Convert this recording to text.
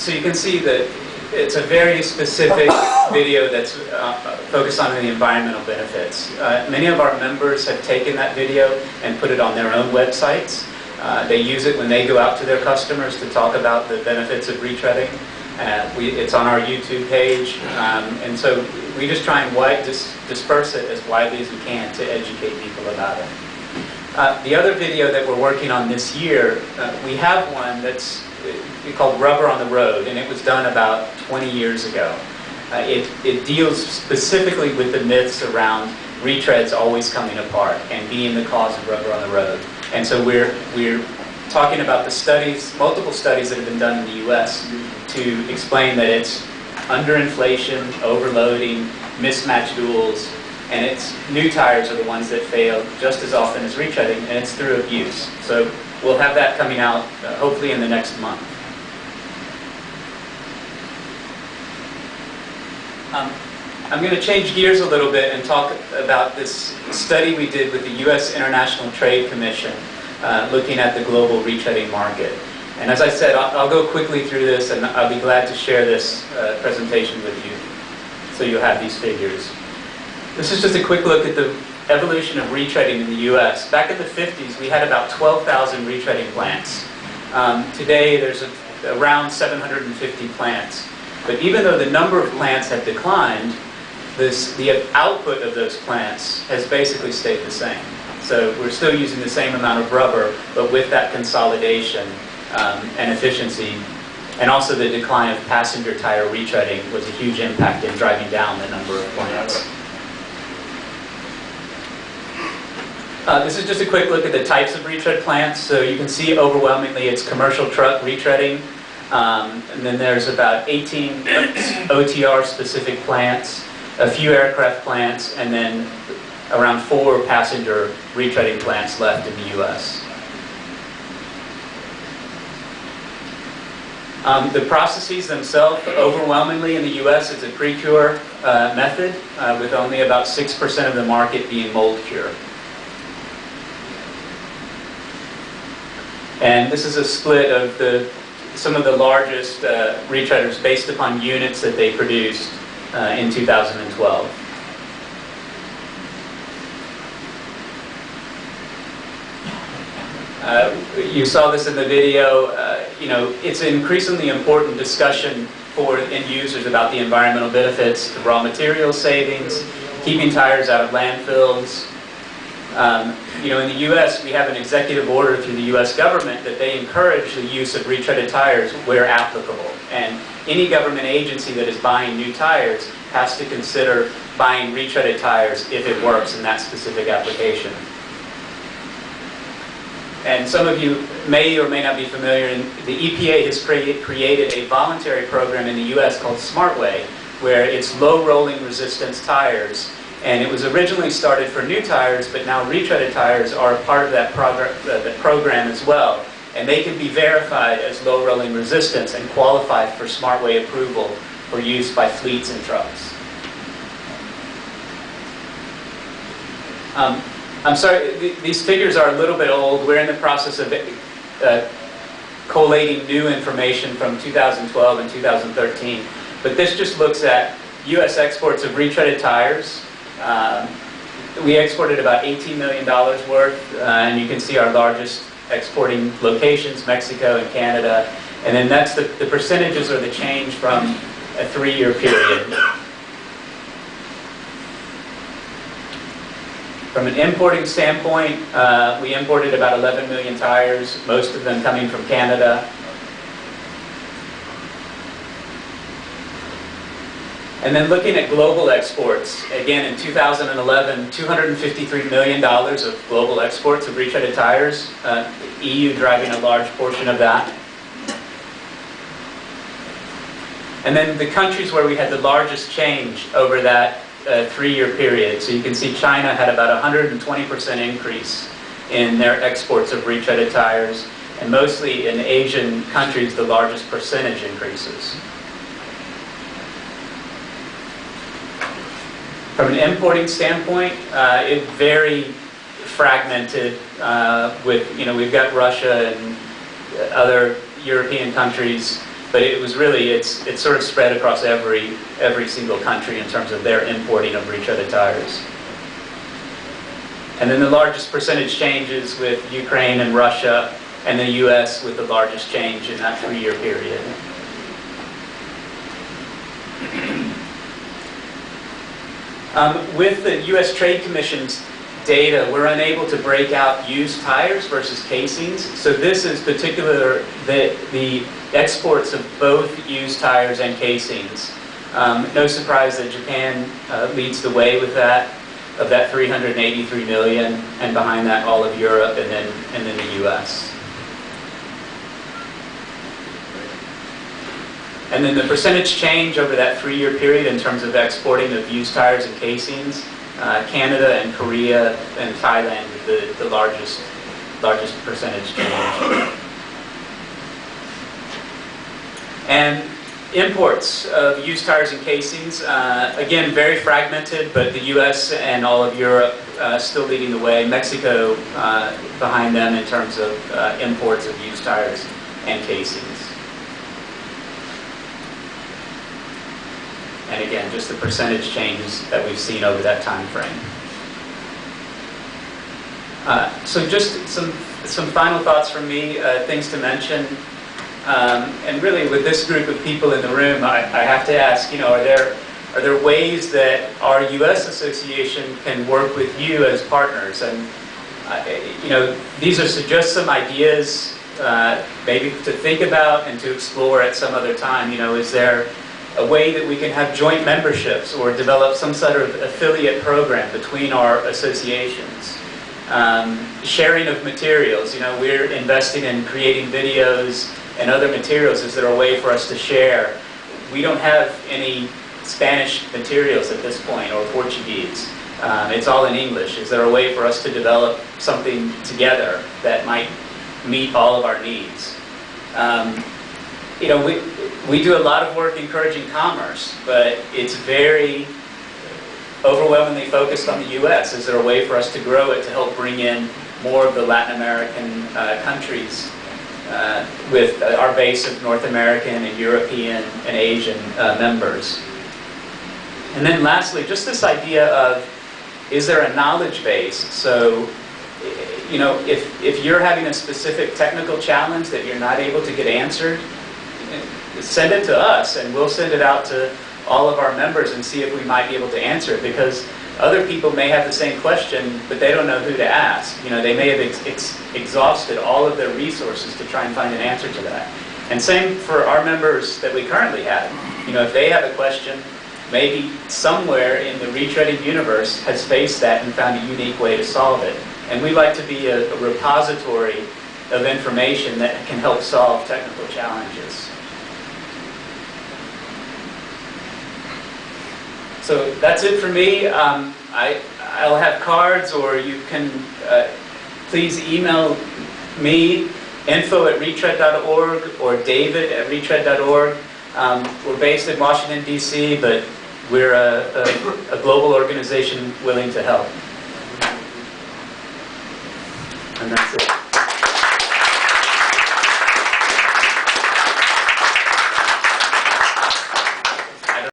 So you can see that it's a very specific video that's focused on the environmental benefits. Many of our members have taken that video and put it on their own websites. They use it when they go out to their customers to talk about the benefits of retreading. It's on our YouTube page, and so we just try and disperse it as widely as we can to educate people about it. The other video that we're working on this year, we have one that's called Rubber on the Road, and it was done about 20 years ago. It deals specifically with the myths around retreads always coming apart and being the cause of rubber on the road. And so we're talking about the studies, multiple studies that have been done in the US to explain that it's underinflation, overloading, mismatched duals, and it's new tires are the ones that fail just as often as retreading, and it's through abuse. So we'll have that coming out hopefully in the next month. I'm going to change gears a little bit and talk about this study we did with the US International Trade Commission looking at the global retreading market. And as I said, I'll go quickly through this, and I'll be glad to share this presentation with you so you'll have these figures. This is just a quick look at the evolution of retreading in the US. Back in the 50s, we had about 12,000 retreading plants. Today, there's around 750 plants. But even though the number of plants have declined, the output of those plants has basically stayed the same. So we're still using the same amount of rubber, but with that consolidation and efficiency, and also the decline of passenger tire retreading was a huge impact in driving down the number of plants. This is just a quick look at the types of retread plants. So you can see overwhelmingly it's commercial truck retreading. And then there's about 18 OTR specific plants, a few aircraft plants, and then around 4 passenger retreading plants left in the US. The processes themselves, overwhelmingly in the US, it's a pre-cure method, with only about 6% of the market being mold cure. And this is a split of some of the largest retreaders based upon units that they produced in 2012. You saw this in the video. You know, it's an increasingly important discussion for end users about the environmental benefits, the raw material savings, keeping tires out of landfills. You know, in the U.S., we have an executive order through the U.S. government that they encourage the use of retreaded tires where applicable. And any government agency that is buying new tires has to consider buying retreaded tires if it works in that specific application. And some of you may or may not be familiar, the EPA has created a voluntary program in the U.S. called SmartWay, where it's low rolling resistance tires. And it was originally started for new tires, but now retreaded tires are a part of that program as well. And they can be verified as low rolling resistance and qualified for SmartWay approval for use by fleets and trucks. I'm sorry, these figures are a little bit old. We're in the process of collating new information from 2012 and 2013. But this just looks at U.S. exports of retreaded tires. We exported about $18 million worth, and you can see our largest exporting locations, Mexico and Canada. And then that's the percentages or the change from a 3-year period. From an importing standpoint, we imported about 11 million tires, most of them coming from Canada. And then looking at global exports, again in 2011, $253 million of global exports of retreaded tires, EU driving a large portion of that. And then the countries where we had the largest change over that 3-year period. So you can see China had about 120% increase in their exports of retreaded tires, and mostly in Asian countries the largest percentage increases. From an importing standpoint, it's very fragmented. With we've got Russia and other European countries But it was really, it's sort of spread across every single country in terms of their importing of retreaded tires. And then the largest percentage changes with Ukraine and Russia, and the US with the largest change in that 3-year period. With the US Trade Commission's data, we're unable to break out used tires versus casings. So this is particular the exports of both used tires and casings. No surprise that Japan leads the way with that, of that 383 million, and behind that all of Europe and then the US. And then the percentage change over that 3-year period in terms of exporting of used tires and casings, Canada and Korea and Thailand with the largest percentage change. And imports of used tires and casings, again, very fragmented, but the US and all of Europe still leading the way. Mexico behind them in terms of imports of used tires and casings. And again, just the percentage changes that we've seen over that time frame. So just some final thoughts from me, things to mention. And really with this group of people in the room, I have to ask, are there ways that our US Association can work with you as partners? And these are just some ideas maybe to think about and to explore at some other time. Is there a way that we can have joint memberships or develop some sort of affiliate program between our associations? Sharing of materials. We're investing in creating videos and other materials. Is there a way for us to share? We don't have any Spanish materials at this point, or Portuguese. It's all in English. Is there a way for us to develop something together that might meet all of our needs? We do a lot of work encouraging commerce, but it's very overwhelmingly focused on the US. Is there a way for us to grow it to help bring in more of the Latin American countries with our base of North American and European and Asian members? And then lastly, just this idea of, is there a knowledge base? So, if you're having a specific technical challenge that you're not able to get answered, send it to us and we'll send it out to all of our members and see if we might be able to answer it, because other people may have the same question, but they don't know who to ask. They may have exhausted all of their resources to try and find an answer to that. And same for our members that we currently have. If they have a question, maybe somewhere in the retreading universe has faced that and found a unique way to solve it. And we like to be a repository of information that can help solve technical challenges. So that's it for me. I'll have cards, or you can please email me, info@retread.org or david@retread.org. We're based in Washington, D.C., but we're a global organization willing to help. And that's it.